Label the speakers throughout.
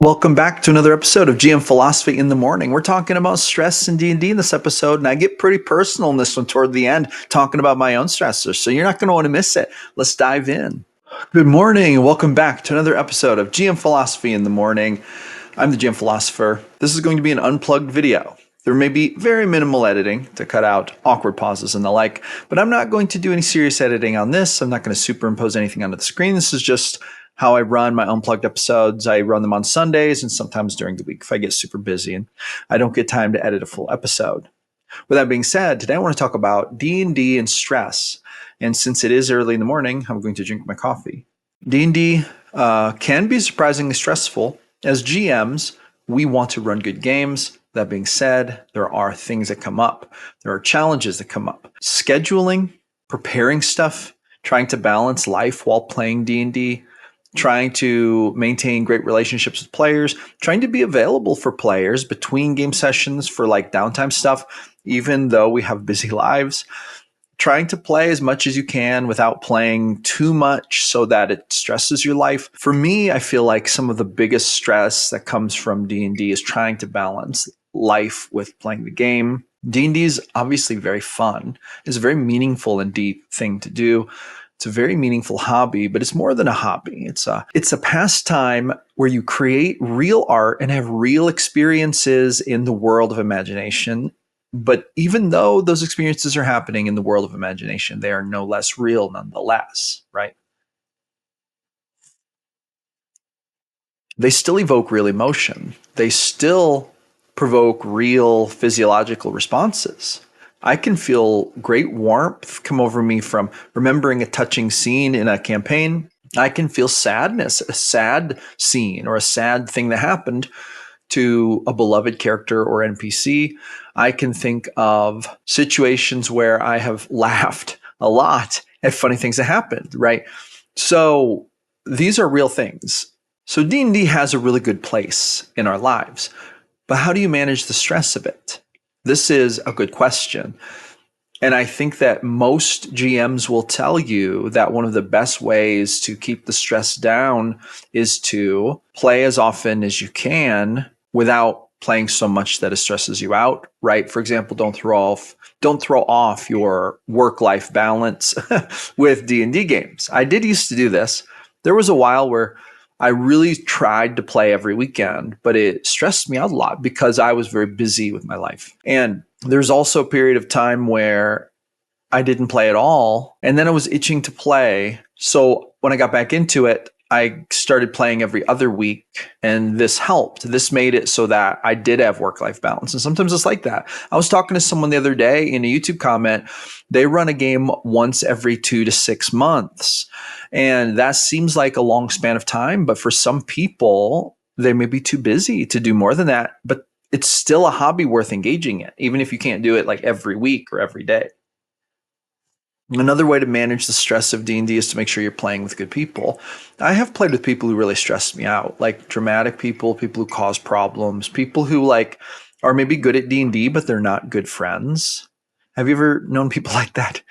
Speaker 1: Welcome back to another episode of GM Philosophy in the Morning. We're talking about stress in D&D in this episode, and I get pretty personal in this one toward the end, talking about my own stressors, so you're not going to want to miss it. Let's dive in. Good morning, and welcome back to another episode of GM Philosophy in the Morning. I'm the GM Philosopher. This is going to be an unplugged video. There may be very minimal editing to cut out awkward pauses and the like, but I'm not going to do any serious editing on this. I'm not going to superimpose anything onto the screen. This is just how I run my unplugged episodes. I run them on Sundays and sometimes during the week if I get super busy and I don't get time to edit a full episode. With that being said, today I want to talk about D&D and stress. And since it is early in the morning, I'm going to drink my coffee. D&D can be surprisingly stressful. As GMs, we want to run good games. That being said, there are things that come up. There are challenges that come up. Scheduling, preparing stuff, trying to balance life while playing D&D, trying to maintain great relationships with players, trying to be available for players between game sessions for like downtime stuff, even though we have busy lives, trying to play as much as you can without playing too much so that it stresses your life. For me, I feel like some of the biggest stress that comes from D&D is trying to balance life with playing the game. D&D is obviously very fun. It's a very meaningful and deep thing to do. It's a very meaningful hobby, but it's more than a hobby. It's a pastime where you create real art and have real experiences in the world of imagination. But even though those experiences are happening in the world of imagination, they are no less real nonetheless, right? They still evoke real emotion. They still provoke real physiological responses. I can feel great warmth come over me from remembering a touching scene in a campaign. I can feel sadness, a sad scene or a sad thing that happened to a beloved character or NPC. I can think of situations where I have laughed a lot at funny things that happened, right? So these are real things. So D&D has a really good place in our lives, but how do you manage the stress of it? This is a good question. And I think that most GMs will tell you that one of the best ways to keep the stress down is to play as often as you can without playing so much that it stresses you out, right? For example, don't throw off your work-life balance with D&D games. I did used to do this. There was a while where I really tried to play every weekend, but it stressed me out a lot because I was very busy with my life. And there's also a period of time where I didn't play at all. And then I was itching to play. So when I got back into it, I started playing every other week, and this helped. This made it so that I did have work-life balance. And sometimes it's like that. I was talking to someone the other day in a YouTube comment. They run a game once every 2 to 6 months. And that seems like a long span of time. But for some people, they may be too busy to do more than that. But it's still a hobby worth engaging in, even if you can't do it like every week or every day. Another way to manage the stress of D&D is to make sure you're playing with good people. I have played with people who really stress me out, like dramatic people, people who cause problems, people who like are maybe good at D&D, but they're not good friends. Have you ever known people like that?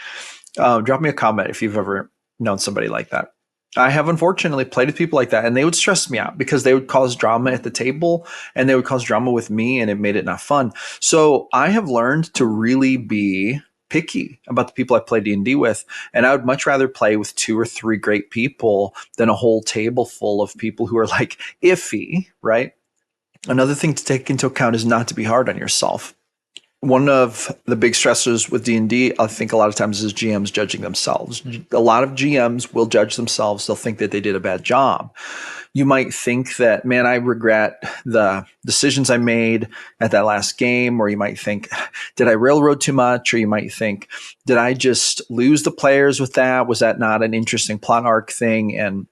Speaker 1: Drop me a comment if you've ever known somebody like that. I have unfortunately played with people like that, and they would stress me out because they would cause drama at the table and they would cause drama with me, and it made it not fun. So I have learned to really be picky about the people I play D&D with, and I would much rather play with 2 or 3 great people than a whole table full of people who are like iffy, right? Another thing to take into account is not to be hard on yourself. One of the big stressors with D&D, I think a lot of times, is GMs judging themselves. A lot of GMs will judge themselves. They'll think that they did a bad job. You might think that, man, I regret the decisions I made at that last game. Or you might think, did I railroad too much? Or you might think, did I just lose the players with that? Was that not an interesting plot arc thing? And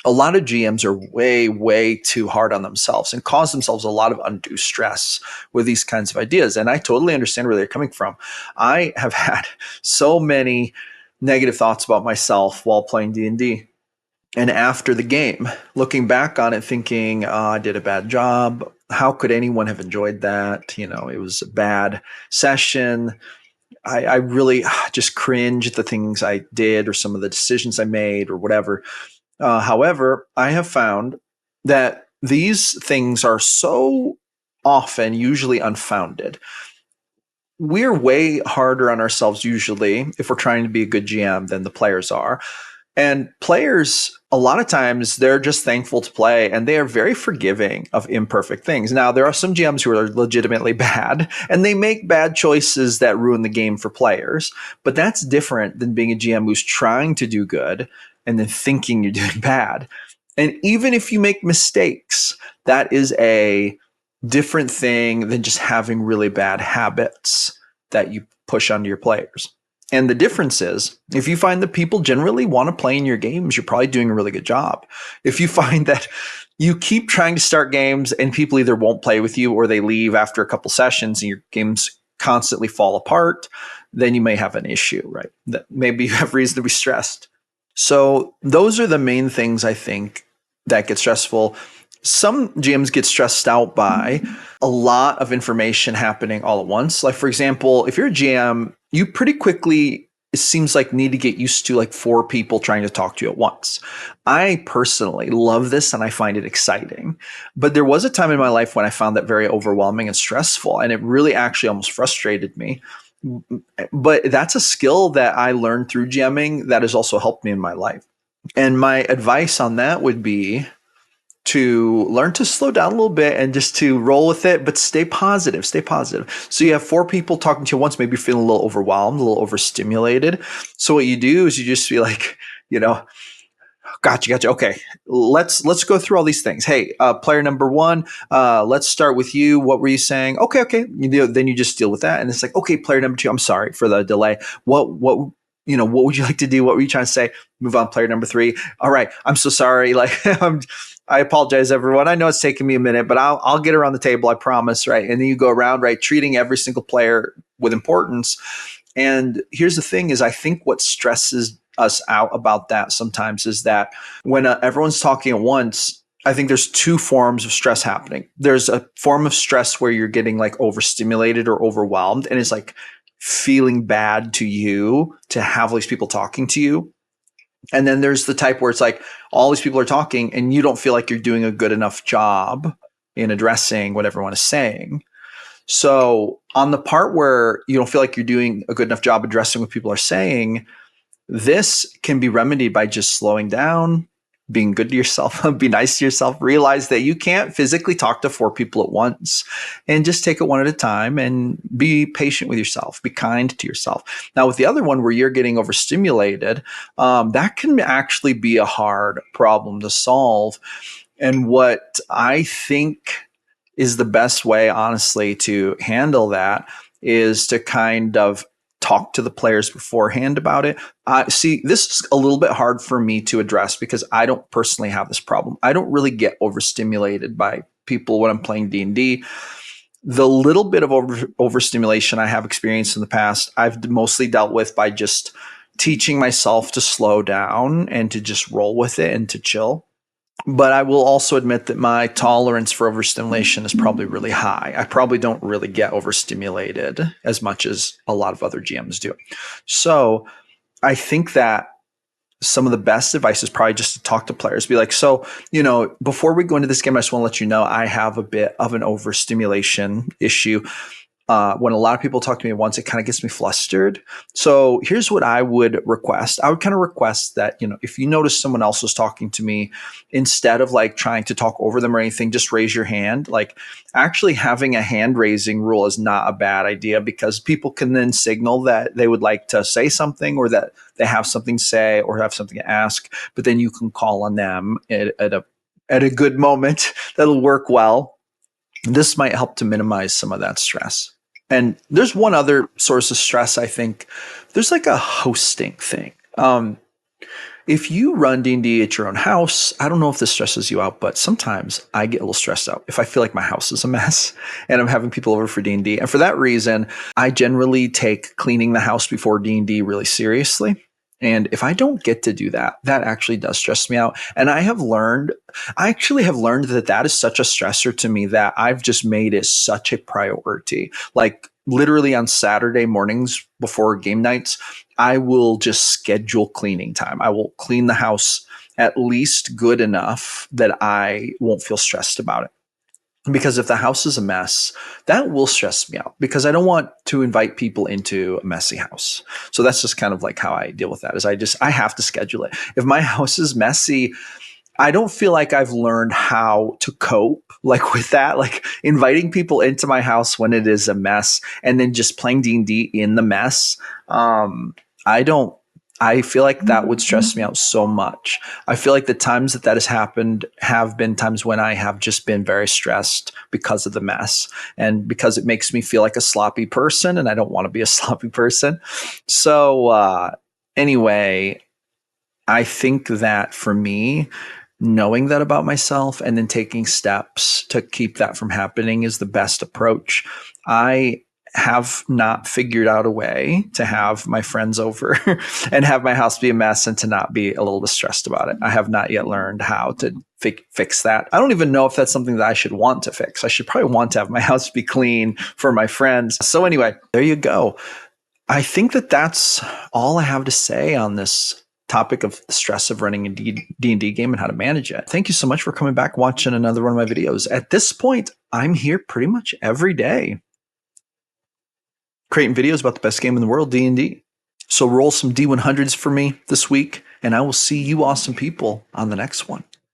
Speaker 1: a lot of GMs are way, way too hard on themselves and cause themselves a lot of undue stress with these kinds of ideas. And I totally understand where they're coming from. I have had so many negative thoughts about myself while playing D&D. And after the game, looking back on it, thinking, I did a bad job. How could anyone have enjoyed that? You know, it was a bad session. I really just cringe at the things I did or some of the decisions I made or whatever. However, I have found that these things are so often usually unfounded. We're way harder on ourselves usually if we're trying to be a good GM than the players are. And players, a lot of times, they're just thankful to play and they are very forgiving of imperfect things. Now, there are some GMs who are legitimately bad and they make bad choices that ruin the game for players. But that's different than being a GM who's trying to do good and then thinking you're doing bad. And even if you make mistakes, that is a different thing than just having really bad habits that you push onto your players. And the difference is, if you find that people generally want to play in your games, you're probably doing a really good job. If you find that you keep trying to start games and people either won't play with you or they leave after a couple sessions and your games constantly fall apart, then you may have an issue, right? That maybe you have reason to be stressed. So those are the main things I think that get stressful. Some GMs get stressed out by a lot of information happening all at once. Like, for example, if you're a GM, you pretty quickly, it seems like, need to get used to like 4 people trying to talk to you at once. I personally love this and I find it exciting. But there was a time in my life when I found that very overwhelming and stressful, and it really actually almost frustrated me. But that's a skill that I learned through GMing that has also helped me in my life. And my advice on that would be to learn to slow down a little bit and just to roll with it, but stay positive, stay positive. So you have 4 people talking to you once, maybe you're feeling a little overwhelmed, a little overstimulated. So what you do is you just be like, gotcha. Okay, let's go through all these things. Hey, player number 1, let's start with you. What were you saying? Okay. Then you just deal with that, and it's like, okay, player number 2. I'm sorry for the delay. What would you like to do? What were you trying to say? Move on, player number 3. All right, I'm so sorry. Like, I apologize, everyone. I know it's taking me a minute, but I'll get around the table. I promise. Right, and then you go around, right, treating every single player with importance. And here's the thing is, I think what stresses us out about that sometimes is that when everyone's talking at once, I think there's 2 forms of stress happening. There's a form of stress where you're getting like overstimulated or overwhelmed, and it's like feeling bad to you to have all these people talking to you. And then there's the type where it's like all these people are talking and you don't feel like you're doing a good enough job in addressing what everyone is saying. So on the part where you don't feel like you're doing a good enough job addressing what people are saying, this can be remedied by just slowing down, being good to yourself, be nice to yourself, realize that you can't physically talk to 4 people at once, and just take it one at a time and be patient with yourself, be kind to yourself. Now, with the other one where you're getting overstimulated, that can actually be a hard problem to solve. And what I think is the best way, honestly, to handle that is to kind of talk to the players beforehand about it. See, this is a little bit hard for me to address because I don't personally have this problem. I don't really get overstimulated by people when I'm playing D&D. The little bit of overstimulation I have experienced in the past, I've mostly dealt with by just teaching myself to slow down and to just roll with it and to chill. But I will also admit that my tolerance for overstimulation is probably really high. I probably don't really get overstimulated as much as a lot of other GMs do. So I think that some of the best advice is probably just to talk to players. Be like, so, before we go into this game, I just want to let you know I have a bit of an overstimulation issue. When a lot of people talk to me at once, it kind of gets me flustered. So here's what I would request. I would kind of request that, if you notice someone else is talking to me, instead of like trying to talk over them or anything, just raise your hand. Like, actually having a hand raising rule is not a bad idea because people can then signal that they would like to say something or that they have something to say or have something to ask, but then you can call on them at a good moment that'll work well. This might help to minimize some of that stress. And there's one other source of stress, I think. There's like a hosting thing. If you run D&D at your own house, I don't know if this stresses you out, but sometimes I get a little stressed out if I feel like my house is a mess and I'm having people over for D&D. And for that reason, I generally take cleaning the house before D&D really seriously. And if I don't get to do that, that actually does stress me out. And I actually have learned that that is such a stressor to me that I've just made it such a priority. Like literally on Saturday mornings before game nights, I will just schedule cleaning time. I will clean the house at least good enough that I won't feel stressed about it. Because if the house is a mess, that will stress me out because I don't want to invite people into a messy house. So that's just kind of like how I deal with that is I have to schedule it. If my house is messy, I don't feel like I've learned how to cope like with that, like inviting people into my house when it is a mess and then just playing D&D in the mess. I don't I feel like that would stress me out so much. I feel like the times that that has happened have been times when I have just been very stressed because of the mess and because it makes me feel like a sloppy person and I don't want to be a sloppy person. So anyway, I think that for me, knowing that about myself and then taking steps to keep that from happening is the best approach. I have not figured out a way to have my friends over and have my house be a mess and to not be a little bit stressed about it. I have not yet learned how to fix that. I don't even know if that's something that I should want to fix. I should probably want to have my house be clean for my friends. So anyway, there you go. I think that that's all I have to say on this topic of the stress of running a D&D game and how to manage it. Thank you so much for coming back watching another one of my videos. At this point, I'm here pretty much every day creating videos about the best game in the world, D&D. So roll some D100s for me this week, and I will see you awesome people on the next one.